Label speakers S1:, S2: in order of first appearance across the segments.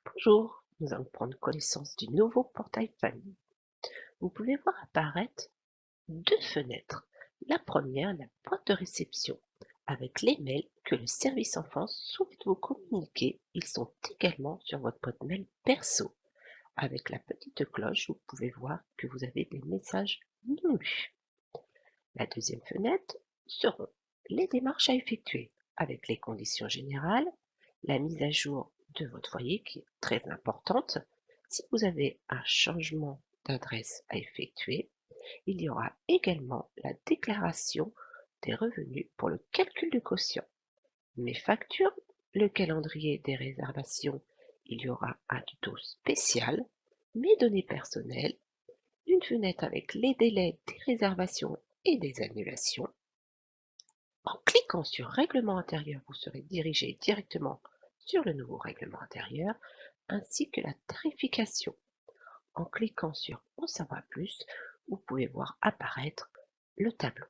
S1: Bonjour, nous allons prendre connaissance du nouveau portail famille. Vous pouvez voir apparaître deux fenêtres. La première, la boîte de réception, avec les mails que le service enfance souhaite vous communiquer. Ils sont également sur votre boîte mail perso. Avec la petite cloche, vous pouvez voir que vous avez des messages non lus. La deuxième fenêtre seront les démarches à effectuer, avec les conditions générales, la mise à jour de votre foyer qui est très importante. Si vous avez un changement d'adresse à effectuer, il y aura également la déclaration des revenus pour le calcul de quotient. Mes factures, le calendrier des réservations, il y aura un tuto spécial, mes données personnelles, une fenêtre avec les délais des réservations et des annulations. En cliquant sur Règlement intérieur, vous serez dirigé directement sur le nouveau règlement intérieur ainsi que la tarification. En cliquant sur En savoir plus, vous pouvez voir apparaître le tableau.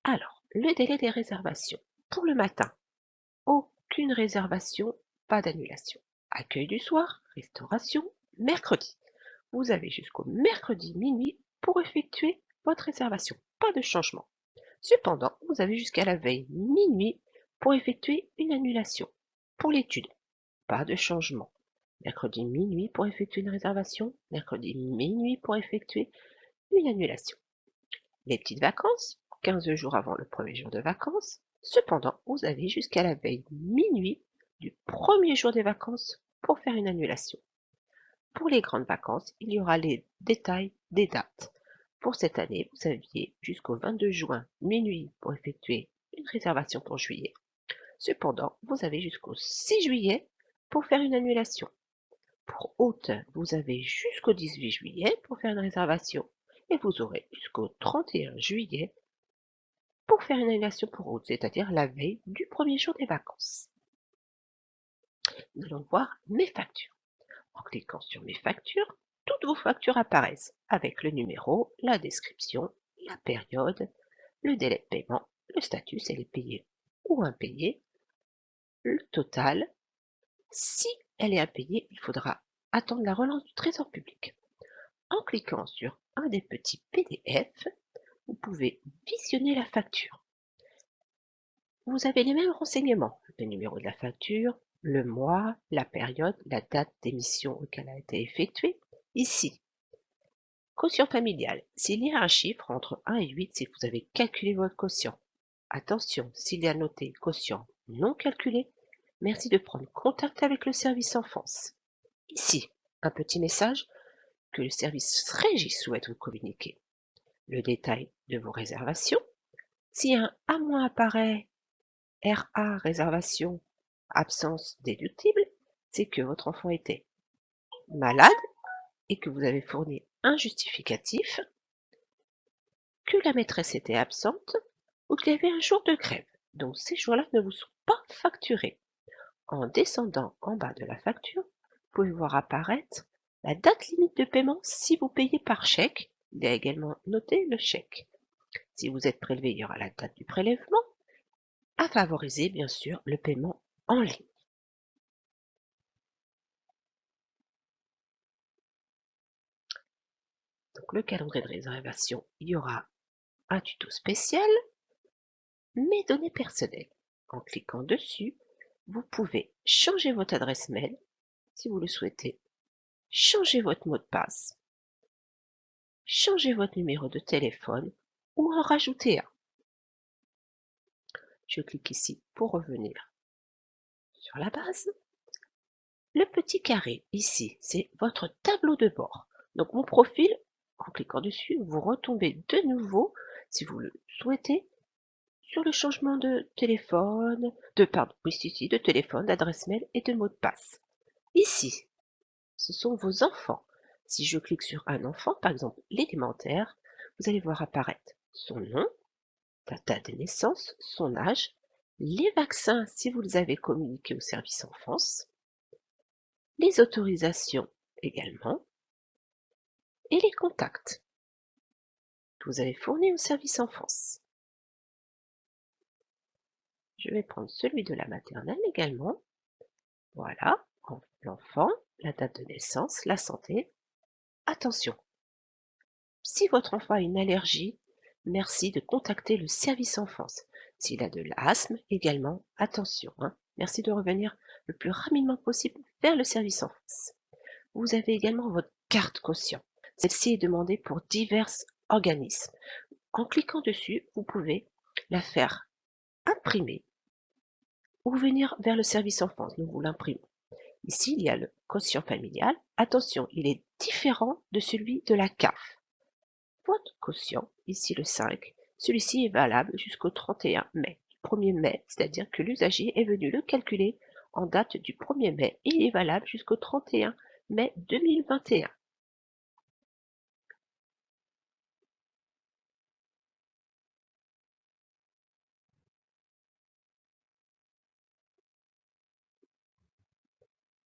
S1: Alors, le délai des réservations. Pour le matin, aucune réservation, pas d'annulation. Accueil du soir, restauration, mercredi. Vous avez jusqu'au mercredi minuit pour effectuer votre réservation. Pas de changement. Cependant, vous avez jusqu'à la veille minuit pour effectuer une annulation. Pour l'étude, pas de changement. Mercredi minuit pour effectuer une réservation, mercredi minuit pour effectuer une annulation. Les petites vacances, 15 jours avant le premier jour de vacances. Cependant, vous avez jusqu'à la veille minuit du premier jour des vacances pour faire une annulation. Pour les grandes vacances, il y aura les détails des dates. Pour cette année, vous aviez jusqu'au 22 juin minuit pour effectuer une réservation pour juillet. Cependant, vous avez jusqu'au 6 juillet pour faire une annulation. Pour août, vous avez jusqu'au 18 juillet pour faire une réservation et vous aurez jusqu'au 31 juillet pour faire une annulation pour août, c'est-à-dire la veille du premier jour des vacances. Nous allons voir mes factures. En cliquant sur mes factures, toutes vos factures apparaissent avec le numéro, la description, la période, le délai de paiement, le statut, elle est payée ou impayée, le total. Si elle est impayée, il faudra attendre la relance du Trésor public. En cliquant sur un des petits PDF, vous pouvez visionner la facture. Vous avez les mêmes renseignements, le numéro de la facture, le mois, la période, la date d'émission auquel a été effectuée. Ici, quotient familial. S'il y a un chiffre entre 1 et 8, c'est que vous avez calculé votre quotient. Attention, s'il y a noté quotient non calculé, merci de prendre contact avec le service enfance. Ici, un petit message que le service Régis souhaite vous communiquer. Le détail de vos réservations. Si un A- apparaît, RA réservation, absence déductible, c'est que votre enfant était malade et que vous avez fourni un justificatif, que la maîtresse était absente ou qu'il y avait un jour de grève. Donc ces jours-là ne vous sont pas facturés. En descendant en bas de la facture, vous pouvez voir apparaître la date limite de paiement si vous payez par chèque. Il y a également noté le chèque. Si vous êtes prélevé, il y aura la date du prélèvement. À favoriser, bien sûr, le paiement en ligne. Donc le calendrier de réservation, il y aura un tuto spécial, mes données personnelles. En cliquant dessus, vous pouvez changer votre adresse mail si vous le souhaitez, changer votre mot de passe, changer votre numéro de téléphone ou en rajouter un. Je clique ici pour revenir sur la base. Le petit carré ici, c'est votre tableau de bord. Donc mon profil, en cliquant dessus, vous retombez de nouveau, si vous le souhaitez, sur le changement de téléphone, de téléphone, d'adresse mail et de mot de passe. Ici, ce sont vos enfants. Si je clique sur un enfant, par exemple l'élémentaire, vous allez voir apparaître son nom, la date de naissance, son âge, les vaccins si vous les avez communiqués au service enfance, les autorisations également, et les contacts que vous avez fournis au service enfance. Je vais prendre celui de la maternelle également. Voilà, l'enfant, la date de naissance, la santé. Attention, si votre enfant a une allergie, merci de contacter le service enfance. S'il a de l'asthme également, attention, hein. Merci de revenir le plus rapidement possible vers le service enfance. Vous avez également votre carte caution. Celle-ci est demandée pour divers organismes. En cliquant dessus, vous pouvez la faire imprimer ou venir vers le service enfance. Nous vous l'imprimons. Ici, il y a le quotient familial. Attention, il est différent de celui de la CAF. Votre quotient, ici le 5, celui-ci est valable jusqu'au 31 mai. 1er mai, c'est-à-dire que l'usager est venu le calculer en date du 1er mai et il est valable jusqu'au 31 mai 2021.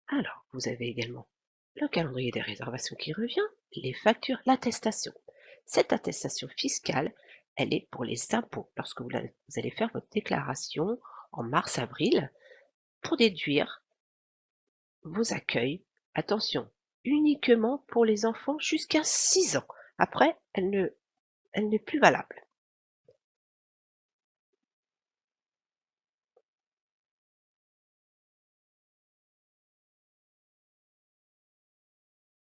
S1: Alors, vous avez également le calendrier des réservations qui revient, les factures, l'attestation. Cette attestation fiscale, elle est pour les impôts. Lorsque vous allez faire votre déclaration en mars-avril, pour déduire vos accueils, attention, uniquement pour les enfants jusqu'à 6 ans. Après, elle n'est plus valable.